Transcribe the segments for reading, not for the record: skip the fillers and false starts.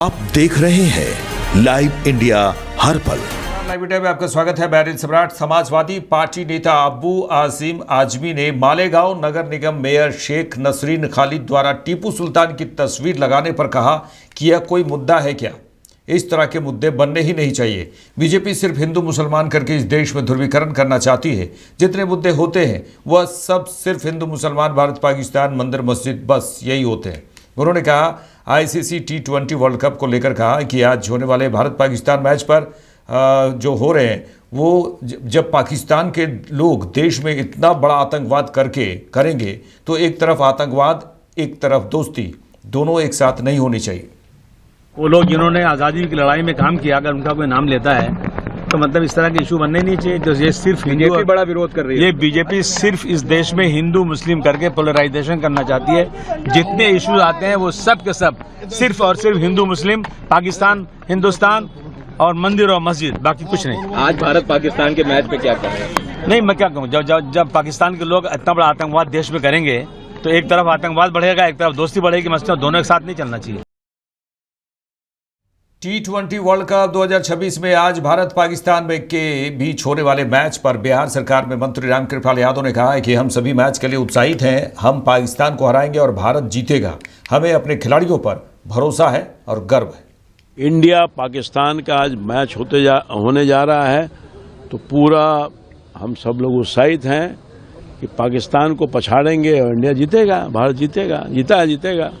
आप देख रहे हैं लाइव इंडिया हर पल। लाइव इंडिया में आपका स्वागत है। बैरिल सम्राट समाजवादी पार्टी नेता अब्बू आसिम आजमी ने मालेगांव नगर निगम मेयर शेख नसरीन खालिद द्वारा टीपू सुल्तान की तस्वीर लगाने पर कहा कि यह कोई मुद्दा है क्या? इस तरह के मुद्दे बनने ही नहीं चाहिए। बीजेपी सिर्फ हिंदू मुसलमान करके इस देश में ध्रुवीकरण करना चाहती है। जितने मुद्दे होते हैं वह सब सिर्फ हिंदू मुसलमान, भारत पाकिस्तान, मंदिर मस्जिद, बस यही होते हैं। उन्होंने कहा आईसीसी T20 वर्ल्ड कप को लेकर कहा कि आज होने वाले भारत पाकिस्तान मैच पर जो हो रहे हैं वो जब पाकिस्तान के लोग देश में इतना बड़ा आतंकवाद करेंगे तो एक तरफ आतंकवाद, एक तरफ दोस्ती, दोनों एक साथ नहीं होनी चाहिए। वो लोग जिन्होंने आज़ादी की लड़ाई में काम किया, अगर उनका कोई नाम लेता है तो मतलब इस तरह के इशू बनने नहीं चाहिए। तो ये सिर्फ बीजेपी बड़ा विरोध कर रही है। ये बीजेपी सिर्फ इस देश में हिंदू मुस्लिम करके पोलराइजेशन करना चाहती है। जितने इशूज आते हैं वो सब के सब सिर्फ और सिर्फ हिंदू मुस्लिम, पाकिस्तान, हिंदुस्तान और मंदिर और मस्जिद, बाकी कुछ नहीं। आज भारत पाकिस्तान के मैच पे क्या कर रहे हैं? नहीं, मैं क्या कहूँ, जब पाकिस्तान के लोग इतना बड़ा आतंकवाद देश में करेंगे तो एक तरफ आतंकवाद बढ़ेगा, एक तरफ दोस्ती बढ़ेगी, मसला दोनों एक साथ नहीं चलना चाहिए। T20 वर्ल्ड कप 2026 में आज भारत पाकिस्तान में के बीच होने वाले मैच पर बिहार सरकार में मंत्री रामकृपाल यादव ने कहा है कि हम सभी मैच के लिए उत्साहित हैं। हम पाकिस्तान को हराएंगे और भारत जीतेगा। हमें अपने खिलाड़ियों पर भरोसा है और गर्व है। इंडिया पाकिस्तान का आज मैच होने जा रहा है तो पूरा हम सब लोग उत्साहित हैं कि पाकिस्तान को पछाड़ेंगे और इंडिया जीतेगा, भारत जीतेगा, जीतेगा।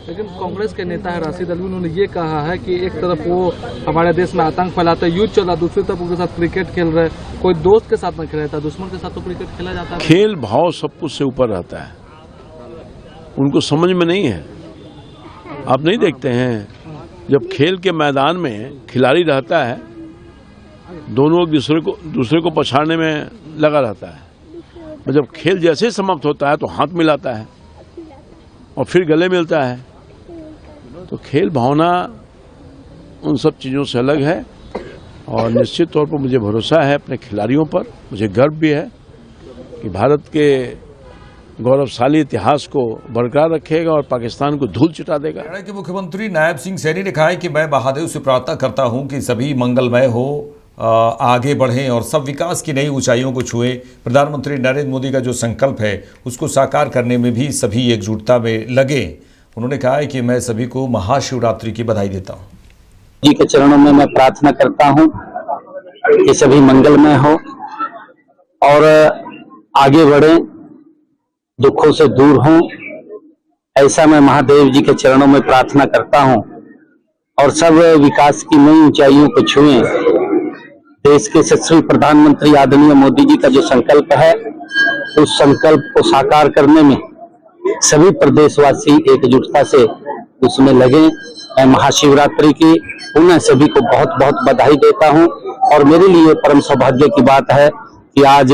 लेकिन कांग्रेस के नेता है राशिद अली, उन्होंने ये कहा है कि एक तरफ वो हमारे देश में आतंक फैलाते हैं, युद्ध चल रहा, दूसरी तरफ उनके साथ क्रिकेट खेल रहे हैं। कोई दोस्त के साथ में खेला जाता है, दुश्मन के साथ तो क्रिकेट खेला जाता है। खेल भाव सब कुछ से ऊपर रहता है, उनको समझ में नहीं है। आप नहीं देखते हैं जब खेल के मैदान में खिलाड़ी रहता है, दोनों दूसरे को पछाड़ने में लगा रहता है, और जब खेल जैसे ही समाप्त होता है तो हाथ मिलाता है और फिर गले मिलता है। तो खेल भावना उन सब चीज़ों से अलग है और निश्चित तौर पर मुझे भरोसा है अपने खिलाड़ियों पर। मुझे गर्व भी है कि भारत के गौरवशाली इतिहास को बरकरार रखेगा और पाकिस्तान को धूल चिटा देगा। हरियाणा के मुख्यमंत्री नायब सिंह सैनी ने कहा है कि मैं महादेव से प्रार्थना करता हूं कि सभी मंगलमय हो, आगे बढ़ें और सब विकास की नई ऊंचाइयों को छुएं। प्रधानमंत्री नरेंद्र मोदी का जो संकल्प है उसको साकार करने में भी सभी एकजुटता में लगे। उन्होंने कहा है कि मैं सभी को महाशिवरात्रि की बधाई देता हूं। जी के चरणों में मैं प्रार्थना करता हूं कि सभी मंगलमय हो और आगे बढ़ें, दुखों से दूर हों, ऐसा मैं महादेव जी के चरणों में प्रार्थना करता हूं और सब विकास की नई ऊंचाइयों को छुएं। देश के यशस्वी प्रधानमंत्री आदरणीय मोदी जी का जो संकल्प है उस संकल्प को साकार करने में सभी प्रदेशवासी एकजुटता से उसमें लगे। मैं महाशिवरात्रि की पुनः सभी को बहुत बहुत बधाई देता हूं और मेरे लिए परम सौभाग्य की बात है कि आज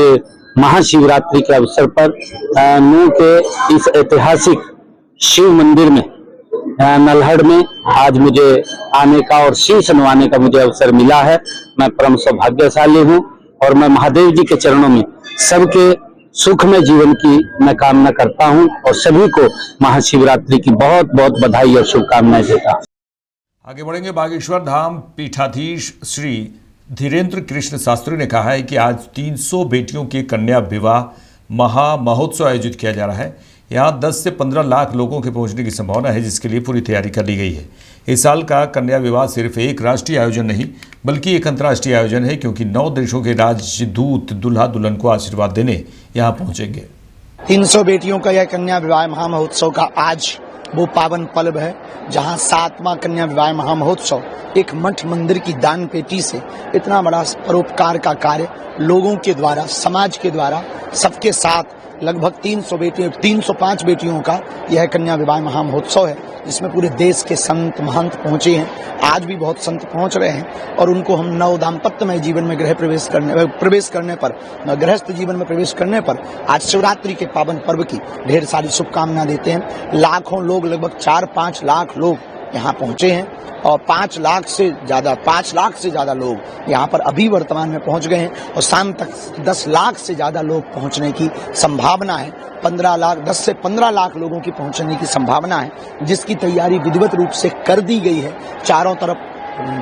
महाशिवरात्रि के अवसर पर नूह के इस ऐतिहासिक शिव मंदिर में नल्हड़ में आज मुझे आने का और शीश नवाने का मुझे अवसर मिला है। मैं परम सौभाग्यशाली हूं और मैं महादेव जी के चरणों में सबके सुखमय जीवन की मैं कामना करता हूं और सभी को महाशिवरात्रि की बहुत बहुत बधाई और शुभकामनाएं देता हूं। आगे बढ़ेंगे। बागेश्वर धाम पीठाधीश श्री धीरेन्द्र कृष्ण शास्त्री ने कहा है कि आज 300 बेटियों के कन्या विवाह महामहोत्सव आयोजित किया जा रहा है। यहाँ 10 से 15 लाख लोगों के पहुंचने की संभावना है, जिसके लिए पूरी तैयारी कर ली गई है। इस साल का कन्या विवाह सिर्फ एक राष्ट्रीय आयोजन नहीं बल्कि एक अंतर्राष्ट्रीय आयोजन है, क्योंकि 9 देशों के राजदूत दुल्हा दुल्हन को आशीर्वाद देने यहाँ पहुंचेंगे। 300 बेटियों का यह कन्या विवाह महामहोत्सव का आज वो पावन पर्व है, जहां 7वां कन्या विवाह महामहोत्सव एक मठ मंदिर की दान पेटी से इतना बड़ा परोपकार का कार्य लोगों के द्वारा, समाज के द्वारा, सबके साथ लगभग 305 बेटियों का यह कन्या विवाह महामहोत्सव है, जिसमें पूरे देश के संत महंत पहुंचे हैं। आज भी बहुत संत पहुंच रहे हैं और उनको हम नव दाम्पत्यमय जीवन में गृहस्थ जीवन में प्रवेश करने पर आज शिवरात्रि के पावन पर्व की ढेर सारी शुभकामना देते हैं। लाखों लोग, लगभग 4-5 लाख लोग यहाँ पहुंचे हैं और 5 लाख से ज्यादा लोग यहाँ पर अभी वर्तमान में पहुंच गए हैं और शाम तक 10 लाख से ज्यादा लोग पहुंचने की संभावना है। 10 से 15 लाख लोगों की पहुंचने की संभावना है, जिसकी तैयारी विधिवत रूप से कर दी गई है। चारों तरफ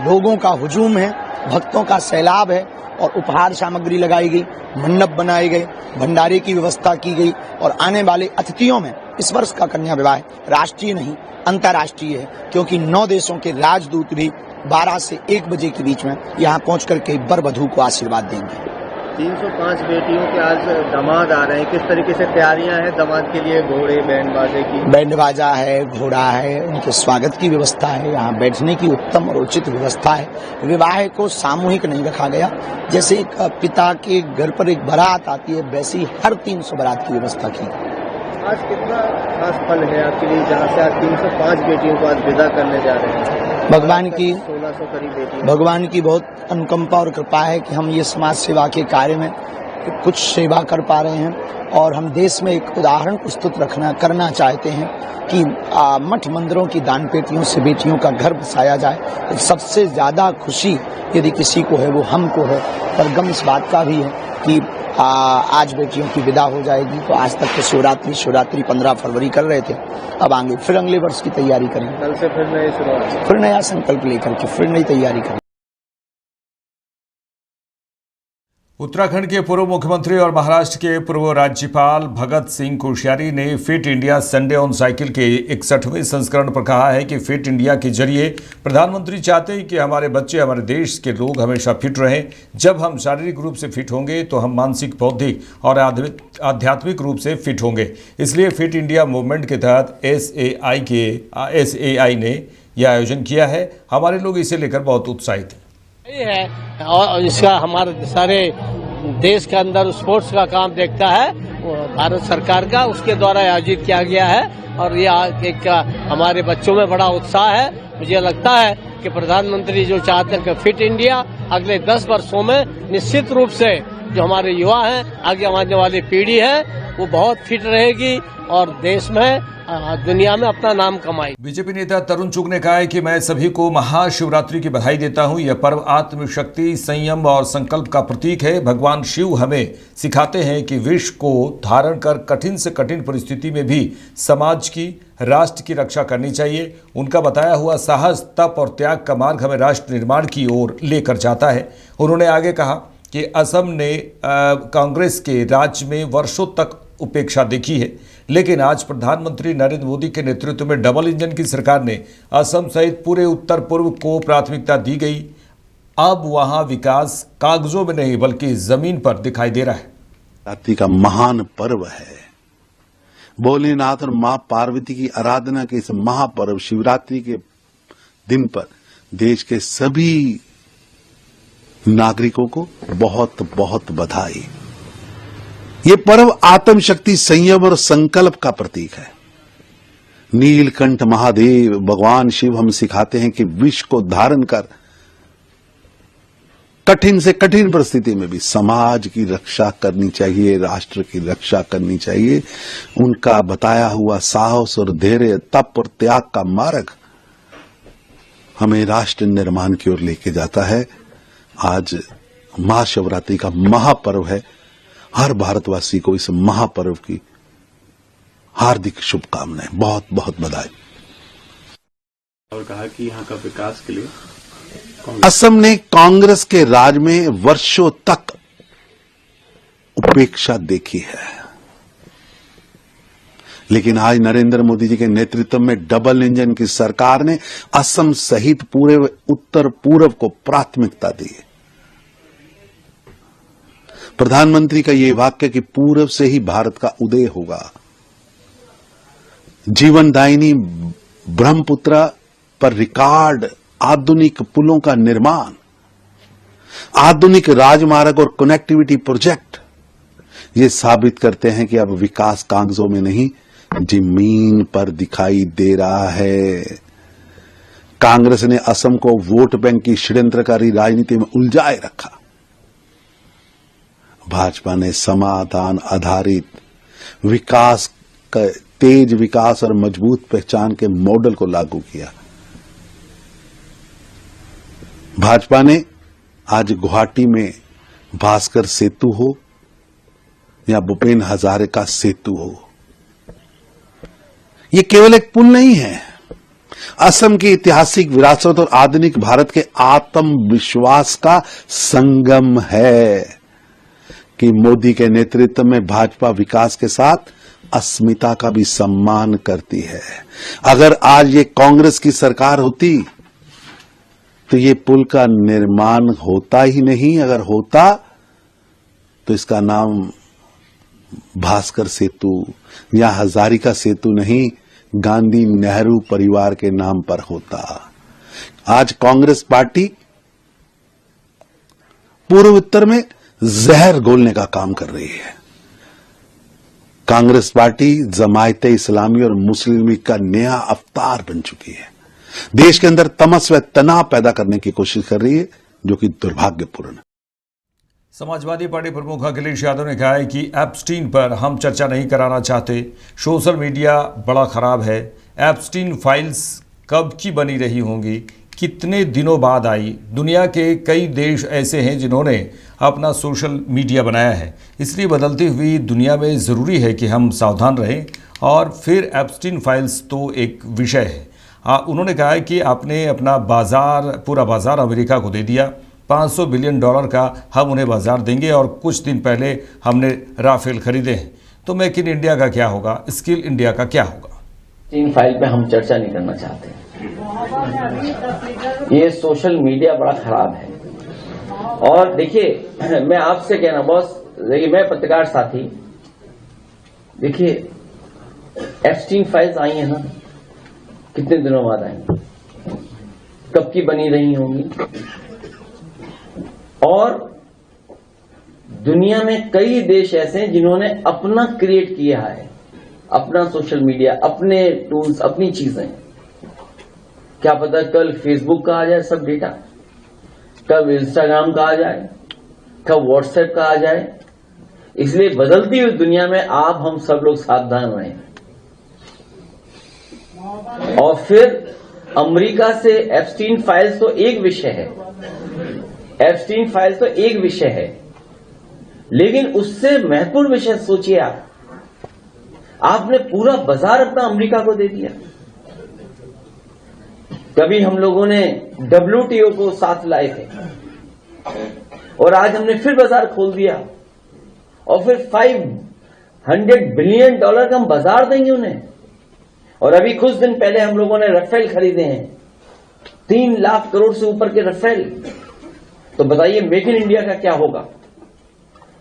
लोगों का हुजूम है, भक्तों का सैलाब है और उपहार सामग्री लगाई गई, मंडप बनाए गए, भंडारे की व्यवस्था की गई और आने वाले अतिथियों में इस वर्ष का कन्या विवाह राष्ट्रीय नहीं अंतर्राष्ट्रीय है, क्योंकि 9 देशों के राजदूत भी 12 से 1 बजे के बीच में यहाँ पहुँच करके वर वधू को आशीर्वाद देंगे। 305 बेटियों के आज दामाद आ रहे हैं, किस तरीके से तैयारियां हैं दामाद के लिए? घोड़े बैंड बाजे की? बैंड बाजा है, घोड़ा है, उनके स्वागत की व्यवस्था है, यहाँ बैठने की उत्तम और उचित व्यवस्था है। विवाह को सामूहिक नहीं रखा गया, जैसे एक पिता के घर पर एक बारात आती है वैसे ही हर 300 बारात की व्यवस्था की। आज कितना खास पल है आपके लिए, जहाँ से आज 305 बेटियों को आज विदा करने जा रहे हैं? भगवान की 1600 करीब बेटियां। भगवान की बहुत अनुकंपा और कृपा है कि हम ये समाज सेवा के कार्य में कुछ सेवा कर पा रहे हैं और हम देश में एक उदाहरण प्रस्तुत करना चाहते हैं कि मठ मंदिरों की दान पेटियों से बेटियों का घर बसाया जाए। तो सबसे ज्यादा खुशी यदि किसी को है वो हमको है, पर गम इस बात का भी है कि आज बेटियों की विदा हो जाएगी। तो आज तक तो शिवरात्रि 15 फरवरी कर रहे थे, अब आगे फिर अगले वर्ष की तैयारी करेंगे। कल से फिर नया संकल्प लेकर के फिर नई तैयारी करेंगे। उत्तराखंड के पूर्व मुख्यमंत्री और महाराष्ट्र के पूर्व राज्यपाल भगत सिंह कोश्यारी ने fit India Sunday on cycle के 61वें संस्करण पर कहा है कि फिट इंडिया के जरिए प्रधानमंत्री चाहते हैं कि हमारे बच्चे, हमारे देश के लोग हमेशा फिट रहें। जब हम शारीरिक रूप से फिट होंगे तो हम मानसिक, बौद्धिक और आध्यात्मिक रूप से फिट होंगे। इसलिए फिट इंडिया मूवमेंट के तहत SAI ने यह आयोजन किया है। हमारे लोग इसे लेकर बहुत उत्साहित हैं। है और इसका हमारे सारे देश के अंदर स्पोर्ट्स का काम देखता है भारत सरकार का, उसके द्वारा आयोजित किया गया है और ये एक हमारे बच्चों में बड़ा उत्साह है। मुझे लगता है कि प्रधानमंत्री जो चाहते हैं कि फिट इंडिया अगले 10 वर्षों में निश्चित रूप से जो हमारे युवा हैं, आगे आने वाली पीढ़ी है, वो बहुत फिट रहेगी और देश में दुनिया में अपना नाम कमाएगी। बीजेपी नेता तरुण चुग ने कहा है कि मैं सभी को महाशिवरात्रि की बधाई देता हूं। यह पर्व आत्मशक्ति, संयम और संकल्प का प्रतीक है। भगवान शिव हमें सिखाते हैं कि विष को धारण कर कठिन से कठिन परिस्थिति में भी समाज की, राष्ट्र की रक्षा करनी चाहिए। उनका बताया हुआ साहस, तप और त्याग का मार्ग हमें राष्ट्र निर्माण की ओर लेकर जाता है। उन्होंने आगे कहा कि असम ने कांग्रेस के राज में वर्षों तक उपेक्षा देखी है, लेकिन आज प्रधानमंत्री नरेंद्र मोदी के नेतृत्व में डबल इंजन की सरकार ने असम सहित पूरे उत्तर पूर्व को प्राथमिकता दी गई। अब वहां विकास कागजों में नहीं बल्कि जमीन पर दिखाई दे रहा है। शिवरात्रि का महान पर्व है। भोलेनाथ और मां पार्वती की आराधना के इस महापर्व शिवरात्रि के दिन पर देश के सभी नागरिकों को बहुत बहुत बधाई। ये पर्व आत्मशक्ति, संयम और संकल्प का प्रतीक है। नीलकंठ महादेव भगवान शिव हम सिखाते हैं कि विष को धारण कर कठिन से कठिन परिस्थिति में भी समाज की रक्षा करनी चाहिए, राष्ट्र की रक्षा करनी चाहिए। उनका बताया हुआ साहस और धैर्य, तप और त्याग का मार्ग हमें राष्ट्र निर्माण की ओर लेके जाता है। आज महाशिवरात्रि का महापर्व है। हर भारतवासी को इस महापर्व की हार्दिक शुभकामनाएं, बहुत बहुत बधाई। और कहा कि यहाँ का विकास के लिए असम ने कांग्रेस के राज में वर्षों तक उपेक्षा देखी है, लेकिन आज नरेंद्र मोदी जी के नेतृत्व में डबल इंजन की सरकार ने असम सहित पूरे उत्तर पूर्व को प्राथमिकता दी है। प्रधानमंत्री का ये वाक्य कि पूर्व से ही भारत का उदय होगा, जीवनदायिनी ब्रह्मपुत्र पर रिकॉर्ड आधुनिक पुलों का निर्माण, आधुनिक राजमार्ग और कनेक्टिविटी प्रोजेक्ट ये साबित करते हैं कि अब विकास कागजों में नहीं जमीन पर दिखाई दे रहा है। कांग्रेस ने असम को वोट बैंक की षड्यंत्रकारी राजनीति में उलझाए रखा। भाजपा ने समाधान आधारित विकास, तेज विकास और मजबूत पहचान के मॉडल को लागू किया। भाजपा ने आज गुवाहाटी में भास्कर सेतु हो या भूपेन हजारिका सेतु हो, ये केवल एक पुल नहीं है, असम की ऐतिहासिक विरासत और आधुनिक भारत के आत्मविश्वास का संगम है कि मोदी के नेतृत्व में भाजपा विकास के साथ अस्मिता का भी सम्मान करती है। अगर आज ये कांग्रेस की सरकार होती तो ये पुल का निर्माण होता ही नहीं, अगर होता तो इसका नाम भास्कर सेतु या हजारिका सेतु नहीं, गांधी नेहरू परिवार के नाम पर होता। आज कांग्रेस पार्टी पूर्वोत्तर में जहर घोलने का काम कर रही है। कांग्रेस पार्टी जमायते इस्लामी और मुस्लिम लीग का नया अवतार बन चुकी है। देश के अंदर तमस व तनाव पैदा करने की कोशिश कर रही है, जो कि दुर्भाग्यपूर्ण है। समाजवादी पार्टी प्रमुख अखिलेश यादव ने कहा है कि एप्स्टीन पर हम चर्चा नहीं कराना चाहते। सोशल मीडिया बड़ा खराब है। एप्स्टीन फाइल्स कब की बनी रही होंगी, कितने दिनों बाद आई। दुनिया के कई देश ऐसे हैं जिन्होंने अपना सोशल मीडिया बनाया है, इसलिए बदलती हुई दुनिया में ज़रूरी है कि हम सावधान रहें। और फिर एप्स्टीन फाइल्स तो एक विषय है। उन्होंने कहा है कि आपने अपना पूरा बाजार अमेरिका को दे दिया। $500 बिलियन का हम उन्हें बाजार देंगे और कुछ दिन पहले हमने राफेल खरीदे हैं। तो मेक इन इंडिया का क्या होगा, स्किल इंडिया का क्या होगा? तीन फाइल पे हम चर्चा नहीं करना चाहते। ये सोशल मीडिया बड़ा खराब है। और देखिए, मैं आपसे कहना बॉस, देखिए मैं पत्रकार साथी, देखिए एप्स्टीन फाइल्स आई हैं ना, कितने दिनों बाद आई, कब की बनी रही होंगी। और दुनिया में कई देश ऐसे हैं जिन्होंने अपना क्रिएट किया है, अपना सोशल मीडिया, अपने टूल्स, अपनी चीजें। क्या पता कल फेसबुक का आ जाए सब डेटा, कब इंस्टाग्राम का आ जाए, कब व्हाट्सएप का आ जाए। इसलिए बदलती हुई दुनिया में आप हम सब लोग सावधान रहें। और फिर अमेरिका से एप्स्टीन फाइल्स तो एक विषय है, एप्स्टीन फाइल्स तो एक विषय है, लेकिन उससे महत्वपूर्ण विषय सोचिए आपने पूरा बाजार अपना अमेरिका को दे दिया। कभी हम लोगों ने WTO को साथ लाए थे और आज हमने फिर बाजार खोल दिया और फिर $500 बिलियन का हम बाजार देंगे उन्हें। और अभी कुछ दिन पहले हम लोगों ने राफेल खरीदे हैं, 3 लाख करोड़ से ऊपर के राफेल। तो बताइए मेक इन इंडिया का क्या होगा?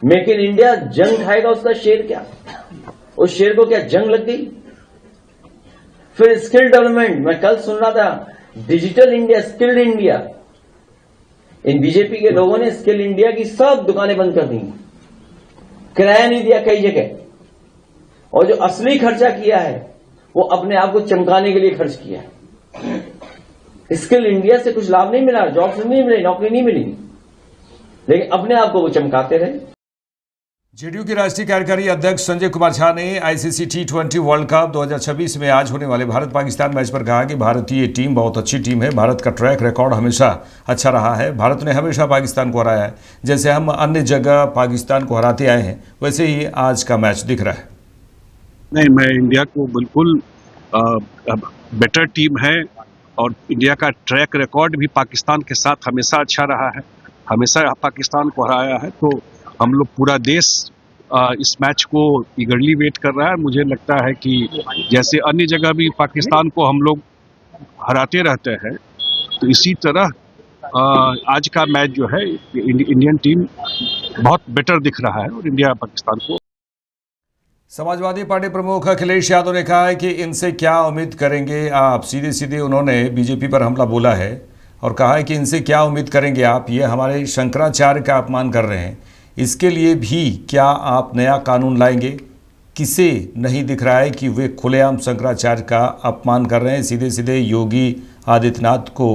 मेक इन इंडिया जंग खाएगा उसका शेर क्या? उस शेर को क्या जंग लग गई? फिर स्किल डेवलपमेंट, मैं कल सुन रहा था डिजिटल इंडिया, स्किल्ड इंडिया। इन बीजेपी के लोगों ने स्किल इंडिया की सब दुकानें बंद कर दी, किराया नहीं दिया कई जगह, और जो असली खर्चा किया है वो अपने आप को चमकाने के लिए खर्च किया है। स्किल इंडिया से कुछ लाभ नहीं मिला, जॉब्स नहीं मिले, नौकरी नहीं मिली, लेकिन अपने आप को वो चमकाते रहे। जेडीयू के राष्ट्रीय कार्यकारी अध्यक्ष संजय कुमार झा ने आईसीसी T20 वर्ल्ड कप 2026 में आज होने वाले भारत पाकिस्तान मैच पर कहा कि भारतीय टीम बहुत अच्छी टीम है। भारत का ट्रैक रिकॉर्ड हमेशा अच्छा रहा है। भारत ने हमेशा पाकिस्तान को हराया है। जैसे हम अन्य जगह पाकिस्तान को हराते आए हैं, वैसे ही आज का मैच दिख रहा है। नहीं, मैं इंडिया को बिल्कुल बेटर टीम है और इंडिया का ट्रैक रिकॉर्ड भी पाकिस्तान के साथ हमेशा अच्छा रहा है, हमेशा पाकिस्तान को हराया है। तो हम लोग पूरा देश इस मैच को ईगरली वेट कर रहा है। मुझे लगता है कि जैसे अन्य जगह भी पाकिस्तान को हम लोग हराते रहते हैं, तो इसी तरह आज का मैच जो है इंडियन टीम बहुत बेटर दिख रहा है और इंडिया पाकिस्तान को। समाजवादी पार्टी प्रमुख अखिलेश यादव ने कहा है कि इनसे क्या उम्मीद करेंगे आप। सीधे सीधे उन्होंने बीजेपी पर हमला बोला है और कहा है कि इनसे क्या उम्मीद करेंगे आप, ये हमारे शंकराचार्य का अपमान कर रहे हैं। इसके लिए भी क्या आप नया कानून लाएंगे? किसे नहीं दिख रहा है कि वे खुलेआम शंकराचार्य का अपमान कर रहे हैं? सीधे सीधे योगी आदित्यनाथ को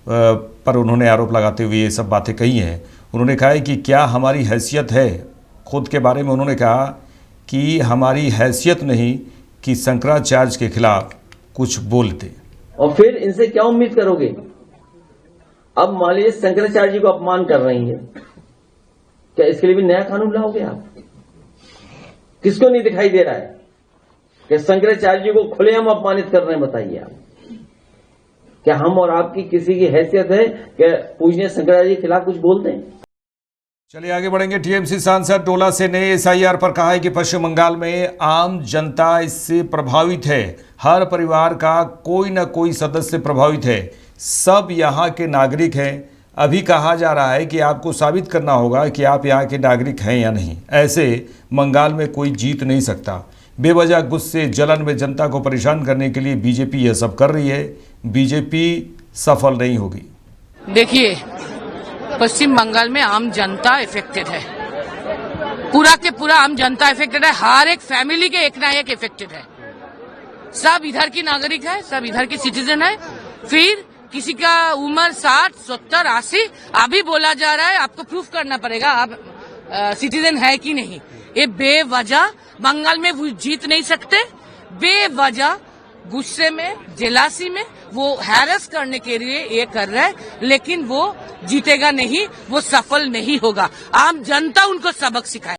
पर उन्होंने आरोप लगाते हुए ये सब बातें कही हैं। उन्होंने कहा है कि क्या हमारी हैसियत है, खुद के बारे में उन्होंने कहा कि हमारी हैसियत नहीं कि शंकराचार्य के खिलाफ कुछ बोलते। और फिर इनसे क्या उम्मीद करोगे? अब मान लीजिए शंकराचार्य जी को अपमान कर रही है, क्या इसके लिए भी नया कानून लाओगे आप? किसको नहीं दिखाई दे रहा है कि शंकराचार्य जी को खुलेआम अपमानित कर रहे हैं? बताइए आप, क्या हम और आपकी किसी की हैसियत है कि पूजनीय शंकराचार्य के खिलाफ कुछ बोलते हैं? चलिए आगे बढ़ेंगे। टीएमसी सांसद टोला से ने एसआईआर पर कहा है कि पश्चिम बंगाल में आम जनता इससे प्रभावित है, हर परिवार का कोई न कोई सदस्य प्रभावित है, सब यहाँ के नागरिक हैं। अभी कहा जा रहा है कि आपको साबित करना होगा कि आप यहाँ के नागरिक हैं या नहीं। ऐसे बंगाल में कोई जीत नहीं सकता। बेवजह गुस्से जलन में जनता को परेशान करने के लिए बीजेपी यह सब कर रही है। बीजेपी सफल नहीं होगी। देखिए, पश्चिम बंगाल में आम जनता इफेक्टेड है, पूरा के पूरा आम जनता इफेक्टेड है। हर एक फैमिली के एक ना एक इफेक्टेड है। सब इधर की नागरिक है, सब इधर के सिटीजन है। फिर किसी का उम्र 60, 70, 80 अभी बोला जा रहा है आपको प्रूफ करना पड़ेगा आप सिटीजन है कि नहीं। ये बेवजह बंगाल में वो जीत नहीं सकते। बेवजह गुस्से में, जेलासी में वो हैरेस करने के लिए ये कर रहा है, लेकिन वो जीतेगा नहीं, वो सफल नहीं होगा। आम जनता उनको सबक सिखाए।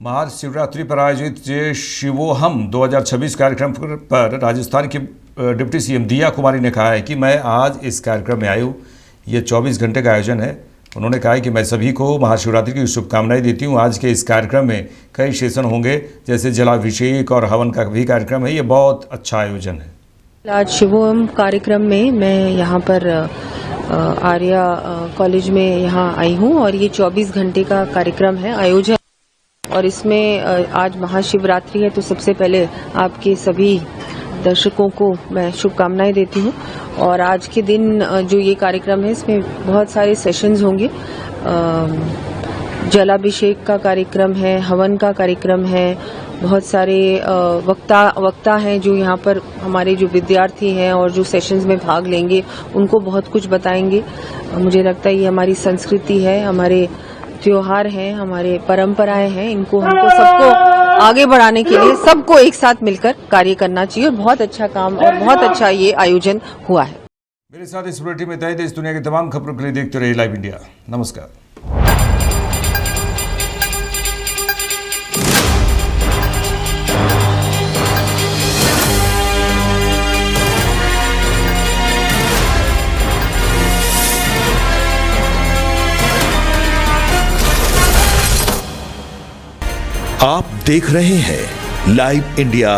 महाशिवरात्रि पर आयोजित शिवोहम 2026 कार्यक्रम पर राजस्थान की डिप्टी सीएम दिया कुमारी ने कहा है कि मैं आज इस कार्यक्रम में आई हूँ। ये 24 घंटे का आयोजन है। उन्होंने कहा है कि मैं सभी को महाशिवरात्रि की शुभकामनाएं देती हूँ। आज के इस कार्यक्रम में कई सेशन होंगे, जैसे जलाभिषेक और हवन का भी कार्यक्रम है। ये बहुत अच्छा आयोजन है। आज शिवोहम कार्यक्रम में मैं यहाँ पर आर्या कॉलेज में यहाँ आई हूँ और ये 24 घंटे का कार्यक्रम है, आयोजन। और इसमें आज महाशिवरात्रि है, तो सबसे पहले आपके सभी दर्शकों को मैं शुभकामनाएं देती हूँ। और आज के दिन जो ये कार्यक्रम है, इसमें बहुत सारे सेशंस होंगे। जलाभिषेक का कार्यक्रम है, हवन का कार्यक्रम है, बहुत सारे वक्ता हैं जो यहाँ पर हमारे जो विद्यार्थी हैं और जो सेशंस में भाग लेंगे उनको बहुत कुछ बताएंगे। मुझे लगता है ये हमारी संस्कृति है, हमारे त्योहार हैं, हमारे परंपराएं हैं, इनको हमको सबको आगे बढ़ाने के लिए सबको एक साथ मिलकर कार्य करना चाहिए। और बहुत अच्छा काम और बहुत अच्छा ये आयोजन हुआ है। मेरे साथ इस बुलेटिन में देश दुनिया की तमाम खबरों के लिए देखते रहिए लाइव इंडिया। नमस्कार। आप देख रहे हैं लाइव इंडिया